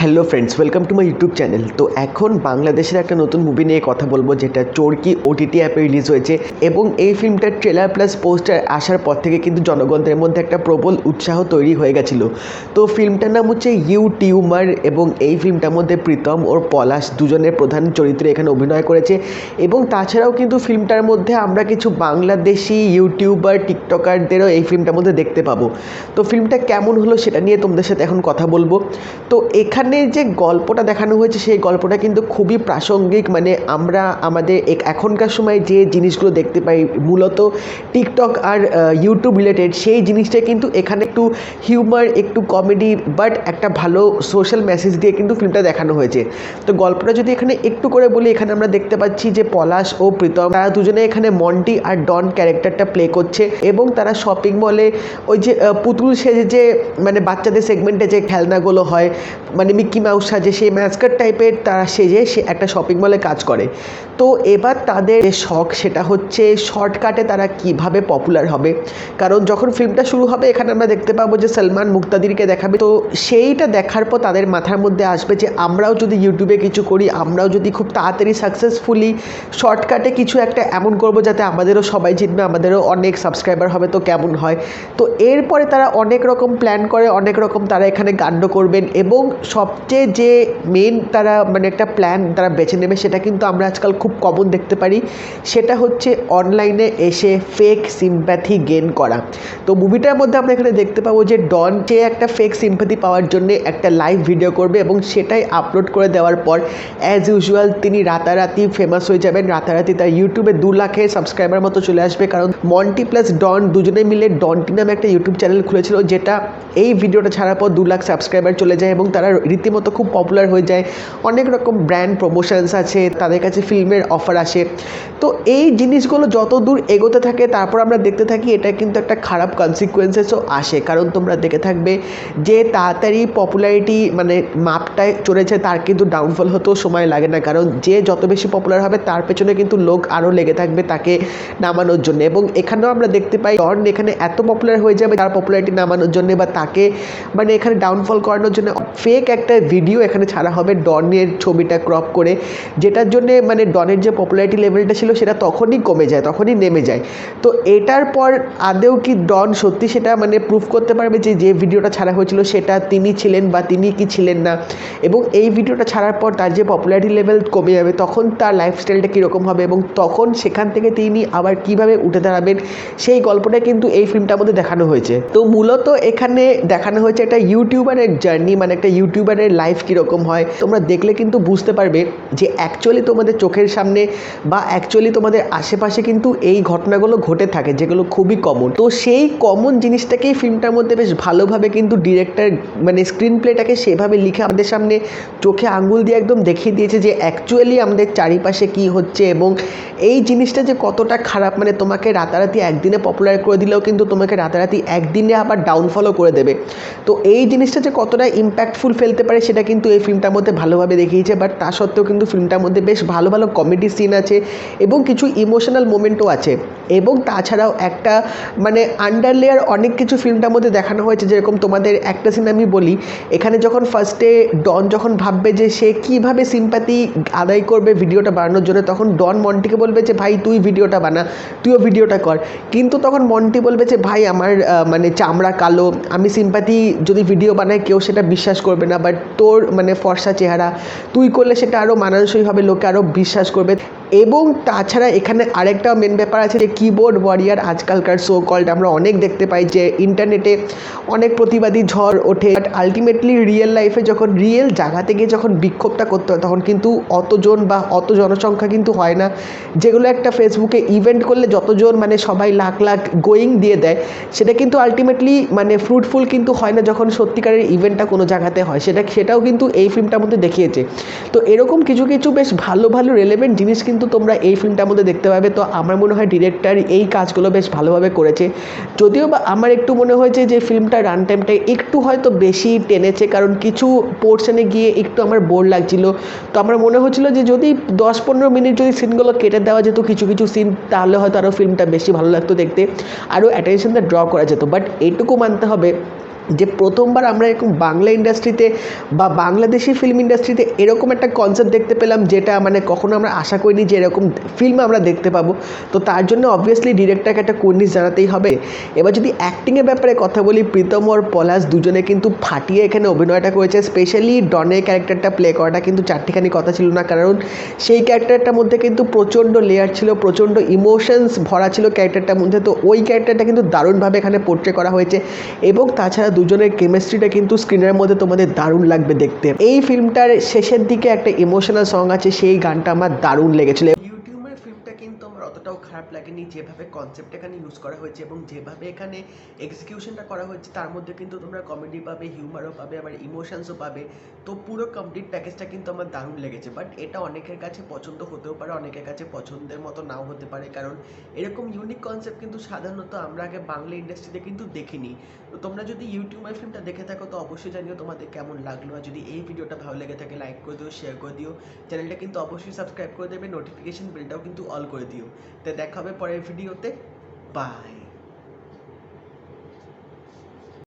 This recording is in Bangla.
Hello friends, welcome to my YouTube channel. তো এখন বাংলাদেশের একটা নতুন মুভি নিয়ে কথা বলবো, যেটা চরকি ওটিটি অ্যাপে রিলিজ হয়েছে। এবং এই ফিল্মটার ট্রেলার প্লাস পোস্টার আসার পর থেকে কিন্তু জনগণদের মধ্যে একটা প্রবল উৎসাহ তৈরি হয়ে গেছিলো। তো ফিল্মটার নাম হচ্ছে ইউটিউবার, এবং এই ফিল্মটার মধ্যে প্রীতম ওর পলাশ দুজনের প্রধান চরিত্রে এখানে অভিনয় করেছে। এবং তাছাড়াও কিন্তু ফিল্মটার মধ্যে আমরা কিছু বাংলাদেশি ইউটিউবার টিকটকারদেরও এই ফিল্মটার মধ্যে দেখতে পাবো। তো ফিল্মটা কেমন হলো সেটা নিয়ে তোমাদের সাথে এখন কথা বলবো। তো এখানে যে গল্পটা দেখানো হয়েছে সেই গল্পটা কিন্তু খুবই প্রাসঙ্গিক। মানে আমরা আমাদের এখনকার সময় যে জিনিসগুলো দেখতে পাই মূলত টিকটক আর ইউটিউব রিলেটেড, সেই জিনিসটা কিন্তু এখানে একটু হিউমার, একটু কমেডি, বাট একটা ভালো সোশ্যাল মেসেজ দিয়ে কিন্তু ফিল্মটা দেখানো হয়েছে। তো গল্পটা যদি এখানে একটু করে বলি, এখানে আমরা দেখতে পাচ্ছি যে পলাশ ও প্রীতম তারা দুজনে এখানে মন্টি আর ডন ক্যারেক্টারটা প্লে করছে, এবং তারা শপিং মলে ওই যে পুতুল সেজে যে মানে বাচ্চাদের সেগমেন্টে যে খেলনাগুলো হয়, মানে মিকি মাউস সাজে, সেই ম্যাস্কট টাইপের তারা সেজে সে একটা শপিং মলে কাজ করে। তো এবার তাদের যে শখ সেটা হচ্ছে শর্টকাটে তারা কিভাবে পপুলার হবে। কারণ যখন ফিল্মটা শুরু হবে এখানে আমরা দেখতে পাবো যে সলমান মুক্তাদিরকে দেখাবে। তো সেইটা দেখার পর তাদের মাথার মধ্যে আসবে যে আমরাও যদি ইউটিউবে কিছু করি, আমরাও যদি খুব তাড়াতাড়ি সাকসেসফুলি শর্টকাটে কিছু একটা এমন করব যাতে আমাদেরও সবাই জিতবে, আমাদেরও অনেক সাবস্ক্রাইবার হবে, তো কেমন হয়। তো এরপরে তারা অনেক রকম প্ল্যান করে, অনেক রকম তারা এখানে কাণ্ড করবেন। এবং সবচেয়ে যে মেন তারা মানে একটা প্ল্যান তারা বেছে নেবে, সেটা কিন্তু আমরা আজকাল খুব কমন দেখতে পারি, সেটা হচ্ছে অনলাইনে এসে ফেক সিম্প্যাথি গেইন করা। তো মুভিটার মধ্যে আমরা এখানে দেখতে পাবো যে ডন সে একটা ফেক সিম্প্যাথি পাওয়ার জন্য একটা লাইভ ভিডিও করবে, এবং সেটাই আপলোড করে দেওয়ার পর অ্যাজ ইউজুয়াল তিনি রাতারাতি ফেমাস হয়ে যাবেন। রাতারাতি তার ইউটিউবে 2 লাখের সাবস্ক্রাইবার মতো চলে আসবে, কারণ মন্টি প্লাস ডন দুজনে মিলে ডনটি নামে একটা ইউটিউব চ্যানেল খুলেছিল, যেটা এই ভিডিওটা ছাড়ার পর 2 লাখ সাবস্ক্রাইবার চলে যায়, এবং তারা রীতিমতো খুব পপুলার হয়ে যায়। অনেক রকম ব্র্যান্ড প্রমোশনস আছে, তাদের কাছে ফিল্মের অফার আসে। তো এই জিনিসগুলো যত দূর এগোতে থাকে তারপর আমরা দেখতে থাকি এটা কিন্তু একটা খারাপ কনসিকুয়েন্সেসও আসে। কারণ তোমরা দেখে থাকবে যে তাড়াতাড়ি পপুলারিটি মানে মাপটায় চলেছে, তার কিন্তু ডাউনফল হতেও সময় লাগে না। কারণ যে যত বেশি পপুলার হবে তার পেছনে কিন্তু লোক আরও লেগে থাকবে তাকে নামানোর জন্য। এবং এখানেও আমরা দেখতে পাই ডন এখানে এত পপুলার হয়ে যাবে তার পপুলারিটি নামানোর জন্য, বা তাকে মানে এখানে ডাউনফল করানোর জন্য ফেক একটা ভিডিও এখানে ছাড়া হবে ডনের ছবিটা ক্রপ করে, যেটার জন্যে মানে ডনের যে পপুলারিটি লেভেলটা ছিল সেটা তখনই কমে যায়, তখনই নেমে যায়। তো এটার পর আদেও কি ডন সত্যি সেটা মানে প্রুফ করতে পারবে যে যে ভিডিওটা ছাড়া হয়েছিল সেটা তিনি ছিলেন বা তিনি কি ছিলেন না। এবং এই ভিডিওটা ছাড়ার পর তার যে পপুলারিটি লেভেল কমে যাবে, তখন তার লাইফস্টাইলটা কীরকম হবে, এবং তখন সেখান থেকে তিনি আবার কিভাবে উঠে দাঁড়াবেন, সেই গল্পটা কিন্তু এই ফিল্মটার মধ্যে দেখানো হয়েছে। তো মূলত এখানে দেখানো হয়েছে একটা ইউটিউবারের জার্নি, মানে একটা ইউটিউবারের লাইফ কীরকম হয়। তোমরা দেখলে কিন্তু বুঝতে পারবে যে অ্যাকচুয়ালি তোমাদের চোখের সামনে বা অ্যাকচুয়ালি তোমাদের আশেপাশে কিন্তু এই ঘটনাগুলো ঘটে থাকে, যেগুলো খুবই কমন। তো সেই কমন জিনিসটাকেই ফিল্মটার মধ্যে বেশ ভালোভাবে কিন্তু ডিরেক্টর মানে স্ক্রিন প্লেটাকে সেভাবে লিখে আমাদের সামনে চোখে আঙুল দিয়ে একদম দেখিয়ে দিয়েছে যে অ্যাকচুয়ালি আমাদের চারিপাশে কী হচ্ছে, এবং এই জিনিসটা যে কতটা খারাপ। মানে তোমাকে রাতারাতি একদিনে পপুলার করে দিলেও কিন্তু তোমাকে রাতারাতি একদিনে আবার ডাউনফলও করে দেবে। তো এই জিনিসটা যে কতটা ইম্প্যাক্টফুল ফেলতে পারে সেটা কিন্তু এই ফিল্মটার মধ্যে ভালোভাবে দেখিয়েছে। বাট তা সত্ত্বেও কিন্তু ফিল্মটার মধ্যে বেশ ভালো ভালো কমেডি সিন আছে, এবং কিছু ইমোশনাল মোমেন্টও আছে। এবং তাছাড়াও একটা মানে আন্ডার লেয়ার অনেক কিছু ফিল্মটার মধ্যে দেখানো হয়েছে। যেরকম তোমাদের একটা সিন আমি বলি, এখানে যখন ফার্স্টে ডন যখন ভাববে যে সে কীভাবে সিম্প্যাথি আদায় করবে ভিডিওটা বানানোর জন্য, তখন ডন মন্টিকে বলবে যে ভাই তুই ভিডিওটা বানা, তুইও ভিডিওটা কর। কিন্তু তখন মন্টি বলবে যে ভাই আমার মানে চামড়া কালো, আমি সিম্প্যাথি যদি ভিডিও বানাই কেউ সেটা বিশ্বাস করবে না, বাট তোর মানে ফর্সা চেহারা, তুই করলে সেটা আরও মানানসই হবে, লোকে আরও বিশ্বাস করবে। এবং তাছাড়া এখানে আরেকটা মেন ব্যাপার আছে যে কিবোর্ড ওয়ারিয়ার আজকালকার সো কল্ড আমরা অনেক দেখতে পাই যে ইন্টারনেটে অনেক প্রতিবাদী ঝড় ওঠে, বাট আলটিমেটলি রিয়েল লাইফে যখন রিয়েল জায়গাতে গিয়ে যখন বিক্ষোভটা করতে হয় তখন কিন্তু অতজন বা অত জনসংখ্যা কিন্তু হয় না। যেগুলো একটা ফেসবুকে ইভেন্ট করলে যতজন মানে সবাই লাখ লাখ গোয়িং দিয়ে দেয়, সেটা কিন্তু আলটিমেটলি মানে ফ্রুটফুল কিন্তু হয় না যখন সত্যিকারের ইভেন্টটা কোনো জায়গাতে হয়। সেটাও কিন্তু এই ফিল্মটার মধ্যে দেখিয়েছে। তো এরকম কিছু কিছু বেশ ভালো ভালো রেলেভেন্ট জিনিস কিন্তু তোমরা এই ফিল্মটার মধ্যে দেখতে পাবে। তো আমার মনে হয় ডিরেক্টর এই কাজগুলো বেশ ভালোভাবে করেছে। যদিও বা আমার একটু মনে হয়েছে যে ফিল্মটার রান টাইমটা একটু হয়তো বেশি টেনেছে, কারণ কিছু পোর্শনে গিয়ে একটু আমার বোর লাগছিল। তো আমার মনে হচ্ছিলো যে যদি 10-15 মিনিট যদি সিনগুলো কেটে দেওয়া যেত কিছু কিছু সিন, তাহলে হয়তো আরও ফিল্মটা বেশি ভালো লাগতো দেখতে, আরও অ্যাটেনশনটা ড্র করা যেত। বাট এইটুকু মানতে হবে যে প্রথমবার আমরা এরকম বাংলা ইন্ডাস্ট্রিতে বা বাংলাদেশি ফিল্ম ইন্ডাস্ট্রিতে এরকম একটা কনসেপ্ট দেখতে পেলাম, যেটা মানে কখনো আমরা আশা করিনি যে এরকম ফিল্ম আমরা দেখতে পাবো। তো তার জন্য অবভিয়াসলি ডিরেক্টরকে একটা কুর্নিশ জানাতেই হবে। এবার যদি অ্যাক্টিংয়ের ব্যাপারে কথা বলি, প্রীতম আর পলাশ দুজনে কিন্তু ফাটিয়ে এখানে অভিনয়টা করেছে। স্পেশালি ডনের ক্যারেক্টারটা প্লে করাটা কিন্তু চারটিখানি কথা ছিল না, কারণ সেই ক্যারেক্টারটার মধ্যে কিন্তু প্রচণ্ড লেয়ার ছিল, প্রচণ্ড ইমোশনস ভরা ছিল ক্যারেক্টারটার মধ্যে। তো ওই ক্যারেক্টারটা কিন্তু দারুণভাবে এখানে পোর্ট্রে করা হয়েছে, এবং তাছাড়া দুজনের কেমিস্ট্রিটা কিন্তু স্ক্রিনের মধ্যে তোমাদের দারুণ লাগবে দেখতে। এই ফিল্মটার শেষের দিকে একটা ইমোশনাল সং আছে, সেই গানটা আমার দারুণ লেগেছিল। ইউটিউবের ফিল্মটা কিন্তু আমার অতটাও খারাপ লাগেনি, যেভাবে কনসেপ্ট এখানে ইউজ করা হয়েছে এবং যেভাবে এখানে এক্সিকিউশনটা করা হয়েছে, তার মধ্যে কিন্তু তোমরা কমেডি পাবে, হিউমারও পাবে, আবার ইমোশনসও পাবে। তো পুরো কমপ্লিট প্যাকেজটা কিন্তু আমার দারুণ লেগেছে। বাট এটা অনেকের কাছে পছন্দ হতেও পারে, অনেকের কাছে পছন্দের মতো নাও হতে পারে, কারণ এরকম ইউনিক কনসেপ্ট কিন্তু সাধারণত আমরা আগে বাংলা ইন্ডাস্ট্রিতে কিন্তু দেখিনি। তো তোমরা যদি ইউটিউবের ফিল্মটা দেখে থাকো তো অবশ্যই জানিও তোমাদের কেমন লাগলো। আর যদি এই ভিডিওটা ভালো লেগে থাকে লাইক করে দিও, শেয়ার করে দিও, চ্যানেলটা কিন্তু অবশ্যই সাবস্ক্রাইব করে দেবে, নোটিফিকেশন বেলটাও কিন্তু অল করে দিও। তো দেখা হবে পরের ভিডিওতে। বাই।